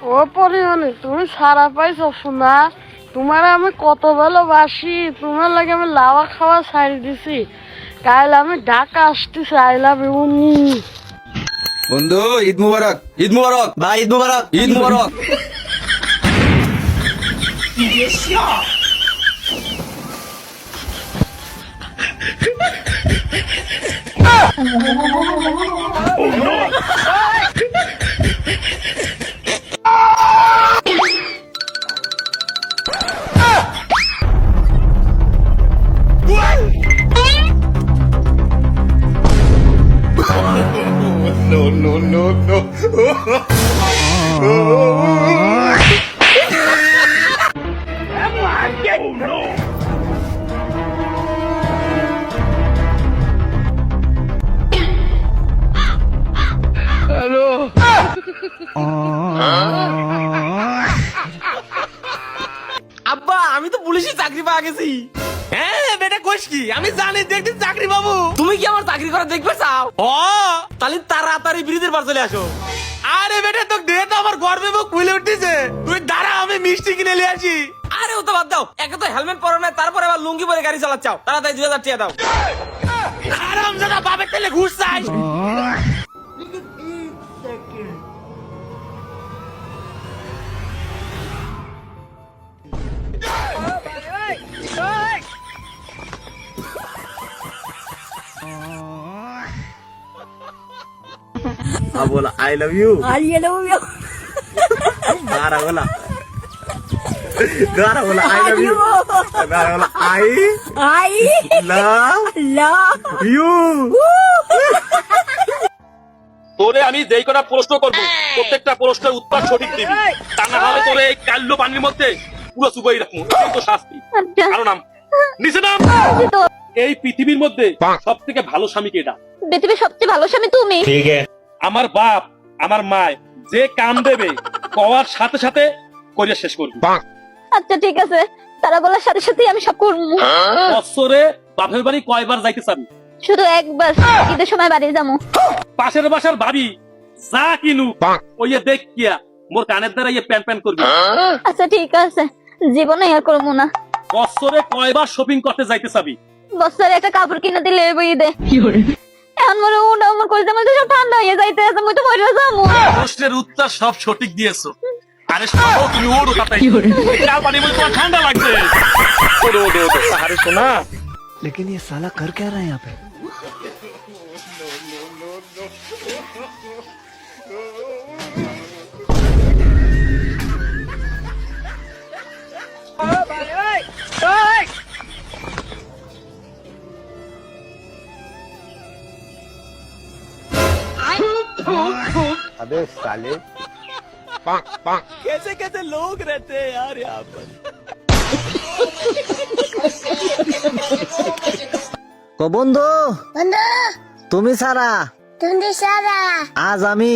ও পরিমাণে তুমি সারা পাইছো শোনা, তোমার আমি কত ভালোবাসি, তোমার লাগে আমি লাওয়া খাওয়া ছাড়ি দিছি। কাল আমি ঢাকা আসতেছি, আই লাভ ইউ। বন্ধু ঈদ মুবারক, ঈদ মুবারক ভাই, ঈদ মুবারক, ঈদ মুবারক। আব্বা আমি তো পুলিশে চাকরি পাওয়া গেছি। হ্যাঁ বেটা কোশ কি, আমি জানি দেখতে চাকরি পাবো। তুমি কি আমার চাকরি করা দেখবে চাও? ও তাহলে তাড়াতাড়ি ব্রিজের পার চলে আসো। আরে বেটা তো ডে তো আমার গর্বে মুখ ফুলে উঠতেছে, তুই দাঁড়া আমি মিষ্টি কিনে নিয়ে আসি। আরে ও তো বাদ দাও, একে তো হেলমেট পরো না, তারপরে আবার লুঙ্গি পরে গাড়ি চালাচ্ছাও। তাড়াতাড়ি 2000 টাকা দাও। হারামজাদা বাপের তেলে ঘুষ চাই। बोला I love you, I love you, गारा बोला आई लव यू, गारा बोला आई लव यू। তোরে আমি যেই কটা প্রশ্ন করবো প্রত্যেকটা প্রশ্নের উত্তর সঠিক দিবি, তা না হলে তোরে এই কাল্লো পানির মধ্যে পুরো চুবাই রাখবো। এই তো শাস্তি। আরো নাম নিচে নাম। এই পৃথিবীর মধ্যে সব থেকে ভালো স্বামী কেটা? পৃথিবীর সবচেয়ে ভালো স্বামী তুমি। ঠিক আছে, আমার বাপ আমার মায় যে কাম দেবে কওয়ার সাথে সাথে করিয়া শেষ করবি। আচ্ছা ঠিক আছে, তারা বলার সাথে সাথে আমি সব করবো। বছরে বাপের বাড়ি কয়বার যাইতে চাবি? শুধু একবার, ঈদের সময় বাড়ি যাবো। পাশের বাসার ভাবি যা কিনু ওই দেখ কিয়া মোর কানের দ্বারা ইয়ে প্যান প্যান করবি। আচ্ছা ঠিক আছে, জীবনে আর করবো না। বছরে কয়বার শপিং করতে যাইতে চাবি? বছরে একটা কাপড় কিনে দিলে এবই ঈদে। এখন মনে উঠা আমার কইতে মধ্যে সব ঠান্ডা হয়ে যাইতে আছে, মুই তো মরে যাবো। প্রশ্নের উত্তর সব সঠিক দিয়েছো। আরে শোনো তুমি ওড়ো তাতাই, কাল পানি মধ্যে তোমার ঠান্ডা লাগছে। ওড়ো ওড়ো ওড়ো। আরে শোনা, लेकिन ये साला कर क्या रहा है यहाँ पे? अबे साले कैसे कैसे लोग रहते हैं यार यहाँ पर। ও বন্ধু, বন্ধু তুমি সারা তুমি সারা আজ আমি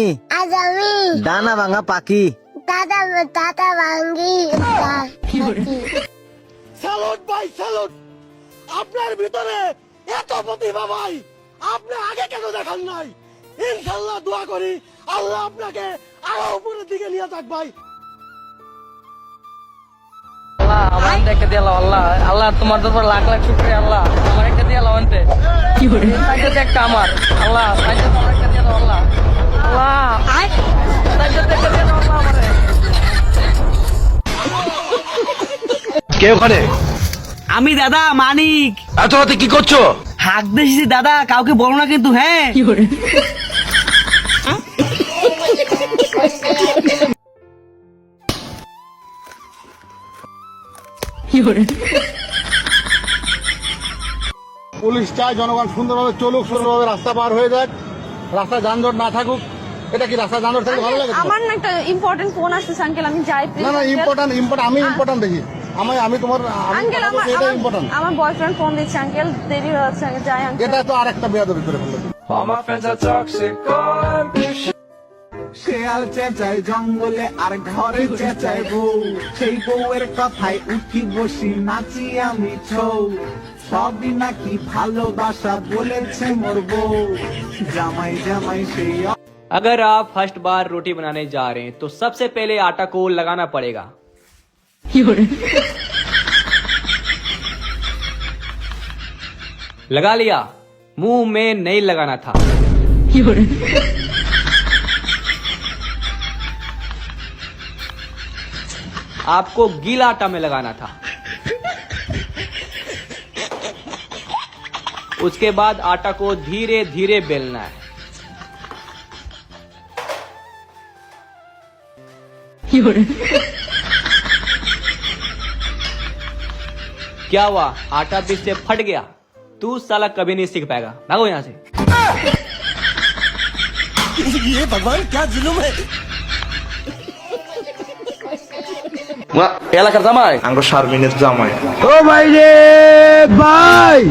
ডানা ভাঙা পাখি। দাদা দাদা ভাঙ্গি স্যালুট ভাই স্যালুট, আপনার ভিতরে এত প্রতিভা ভাই, আপনি আগে কেন দেখান নাই? ইনশাআল্লাহ দোয়া করি আল্লাহ আপনাকে আরো উপরের দিকে নিয়ে যাক ভাই। আল্লাহ আমার একটা দিয়ে আল্লাহ, আল্লাহ তোমার দরবার লাখ লাখ শুকরিয়া। আল্লাহ আমার একটা দিয়ে আনতে কি করে সাইডে একটা আমার আল্লাহ, সাইডে আমার একটা দিয়ে আল্লাহ, আল্লাহ সাইডে একটা দিয়ে আল্লাহ আমারে। কে ওখানে? আমি দাদা মানিক। এত রাতে কি করছো? হাক দিয়েছি দাদা, কাউকে বলো না কিন্তু। হ্যাঁ কি করে কি করে পুলিশ চায় জনগণ সুন্দরভাবে চলুক, সুন্দরভাবে রাস্তা পার হয়ে যাক, রাস্তা যানজট না থাকুক। এটা কি রাস্তা যানজট থাকলে ভালো লাগে? আমার না একটা ইম্পর্টেন্ট ফোন আসছে আঙ্কেল, আমি যাই। না না ইম্পর্টেন্ট আমি ইম্পর্টেন্ট দেখি। আমি তোমার আঙ্কেল এটা ইম্পর্টেন্ট। আমার বয়ফ্রেন্ড ফোন দিচ্ছে আঙ্কেল, দেরি হয়ে যাচ্ছে, যাই আঙ্কেল। এটা তো আরেকটা বেয়াদবি করে ফেললো। শেয়াল চেঁচায় জঙ্গলে আর ঘরে চেঁচায় বউ, সেই বউয়ের কথায় উঠি বসি নাচি আমি ছৌ। সবই নাকি ভালোবাসা বলেছে মোর বউ, জামাই জামাই সেই अगर आप फर्स्ट बार रोटी बनाने जा रहे हैं तो सबसे पहले आटा को लगाना पड़ेगा। लगा लिया, मुंह में नहीं लगाना था। आपको गीला आटा में लगाना था। उसके बाद आटा को धीरे धीरे बेलना है। क्या हुआ, आटा बीच से फट गया? तू साला कभी नहीं सीख पाएगा, भागो यहाँ से। ये भगवान क्या जुलुम है। এলাকার জামাই আঙ্গ শারমিনের জামাই ओ भाई रे भाई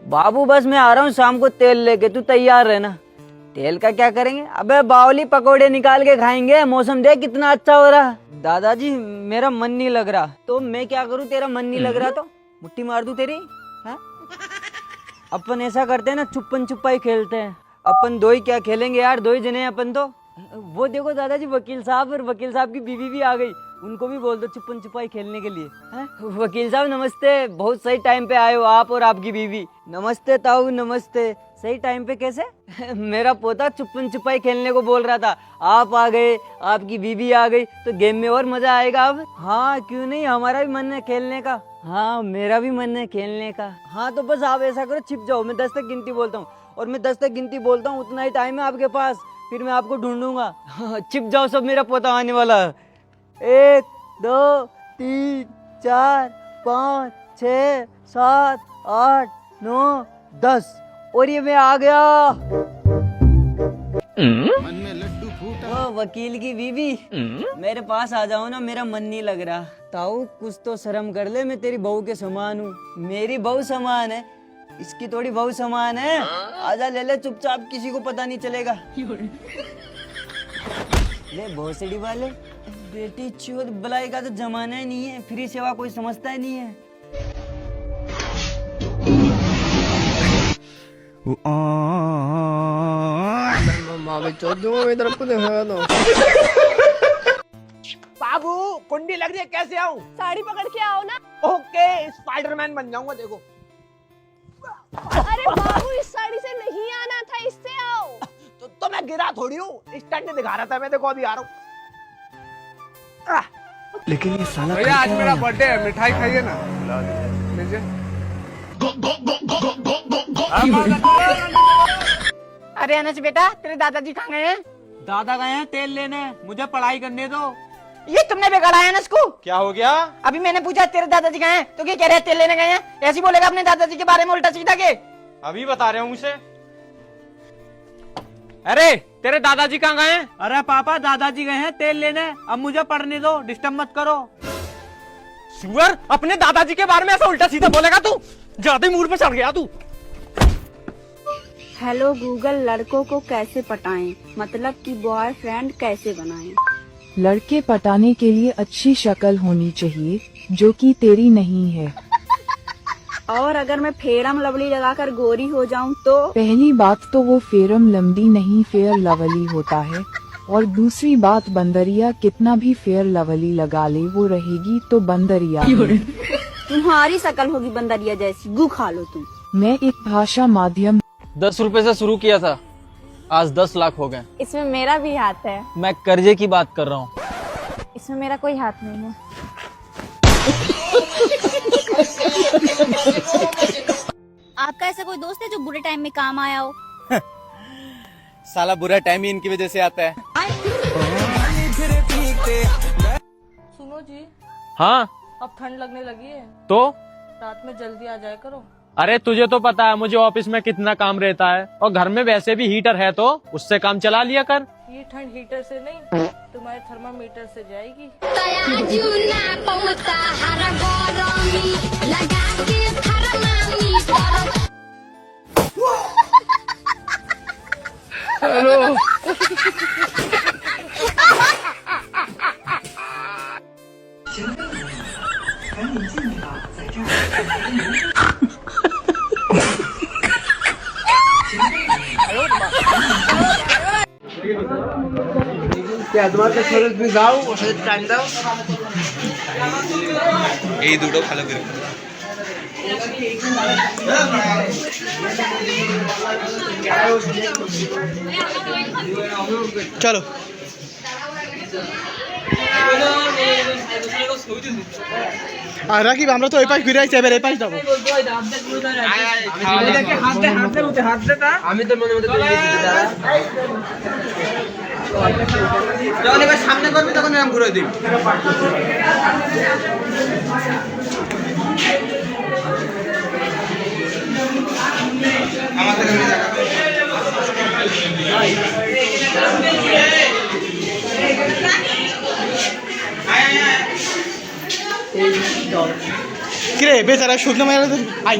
बाबू बस मैं आ रहा हूँ शाम को तेल लेके, तू तैयार रहना। तेल का क्या करेंगे? अबे बावली पकोड़े निकाल के खाएंगे, मौसम देख कितना अच्छा हो रहा। दादाजी मेरा मन नहीं लग रहा। तो मैं क्या करूँ, तेरा मन नहीं लग रहा तो मुट्ठी मार दूं तेरी? हाँ? अपन ऐसा करते हैं ना, छुपन छुपाई खेलते हैं। अपन दो ही क्या खेलेंगे यार, दो ही जने हैं अपन तो। वो देखो दादाजी वकील साहब, और वकील साहब की बीवी भी आ गई। उनको भी बोल दो छुपन छुपाई खेलने के लिए। हाँ? वकील साहब नमस्ते, बहुत सही टाइम पे आए हो आप और आपकी बीवी। नमस्ते ताऊ नमस्ते। सही टाइम पे कैसे? मेरा पोता छुपन छुपाई खेलने को बोल रहा था, आप आ गए, आपकी बीवी आ गई तो गेम में और मजा आएगा अब। हाँ क्यों नहीं, हमारा भी मन है खेलने का। हाँ मेरा भी मन है खेलने का। हाँ तो बस आप ऐसा करो, छिप जाओ, मैं 10 तक गिनती बोलता हूँ, और मैं 10 तक गिनती बोलता हूँ, उतना ही टाइम है आपके पास, फिर मैं आपको ढूंढूंगा। छिप जाओ सब, मेरा पोता आने वाला है। 1 2 3 4 5 6 7 8 9 10 और ये मैं आ गया। ओ वकील की बीवी, मेरे पास आ जाओ ना, मेरा मन नहीं लग रहा। ताऊ कुछ तो शर्म कर ले, मैं तेरी बहू के समान हूँ। मेरी बहू समान है, इसकी थोड़ी बहू समान है। आजा ले ले चुपचाप, किसी को पता नहीं चलेगा। ले भोसड़ी वाले, बेटी चोद बलाई का तो जमाना ही नहीं है, फ्री सेवा कोई समझता ही नहीं है। बाबू कुंडी लग रही है, कैसे आऊं? साड़ी पकड़ के आओ ना। ओके, स्पाइडरमैन बन जाऊंगा देखो। अरे बाबू इस साड़ी से नहीं आना था, इससे आओ। तो मैं गिरा थोड़ी हूँ, स्टंट दिखा रहा था मैं, देखो अभी आ रहा हूँ। लेकिन ये साला भैया आज मेरा बर्थडे है, मिठाई खाइए ना। लीजिए। अरे अनस बेटा, तेरे दादाजी कहाँ गए हैं? दादा गए हैं तेल लेने, मुझे पढ़ाई करने दो। ये तुमने बिगाड़ा है अनस को। क्या हो गया? अभी मैंने पूछा तेरे दादाजी कहाँ हैं, तो क्या कह रहे हैं तेल लेने गए हैं? ऐसे बोलेगा अपने दादाजी के बारे में उल्टा सीधा के? अभी बता रहे हूँ मुझसे। अरे तेरे दादाजी कहाँ गए हैं? अरे पापा दादाजी गए हैं तेल लेने, अब मुझे पढ़ने दो, डिस्टर्ब मत करो। सुअर, अपने दादाजी के बारे में ऐसा उल्टा सीधा बोलेगा तू? ज्यादा मूड पे चढ़ गया तू। हेलो गूगल, लड़कों को कैसे पटाएं, मतलब कि बॉयफ्रेंड कैसे बनाएं? लड़के पटाने के लिए अच्छी शक्ल होनी चाहिए, जो कि तेरी नहीं है। और अगर मैं फेरम लवली लगाकर गोरी हो जाऊं तो? पहली बात तो वो फेरम लमडी नहीं फेयर लवली होता है, और दूसरी बात बंदरिया कितना भी फेयर लवली लगा ले वो रहेगी तो बंदरिया। तुम्हारी शक्ल होगी बंदरिया जैसी, गू खा लो तुम। मैं एक भाषा माध्यम 10 रुपए से शुरू किया था, आज 10 लाख हो गए। इसमें मेरा भी हाथ है। मैं कर्जे की बात कर रहा हूँ। इसमें मेरा कोई हाथ नहीं है। आपका ऐसा कोई दोस्त है जो बुरे टाइम में काम आया हो? साला बुरा टाइम ही इनकी वजह से आता है। सुनो जी, हाँ अब ठंड लगने लगी है, तो रात में जल्दी आ जाया करो। अरे तुझे तो पता है मुझे ऑफिस में कितना काम रहता है, और घर में वैसे भी हीटर है तो उससे काम चला लिया कर। ये ठंड हीटर से नहीं, तुम्हारे थर्मामीटर से जाएगी। এই দুটো ভালো করে চলো আর রাকিব আমরা তো ওই পাশ ঘুরে আইছি এবার এই পাশ যাবো আমি তো মনে মধ্যে যখন এবার সামনে করবি তখন এরকম ঘুরে দিবি আমাদের কিরে বেচারা শুকনো মায়ের আই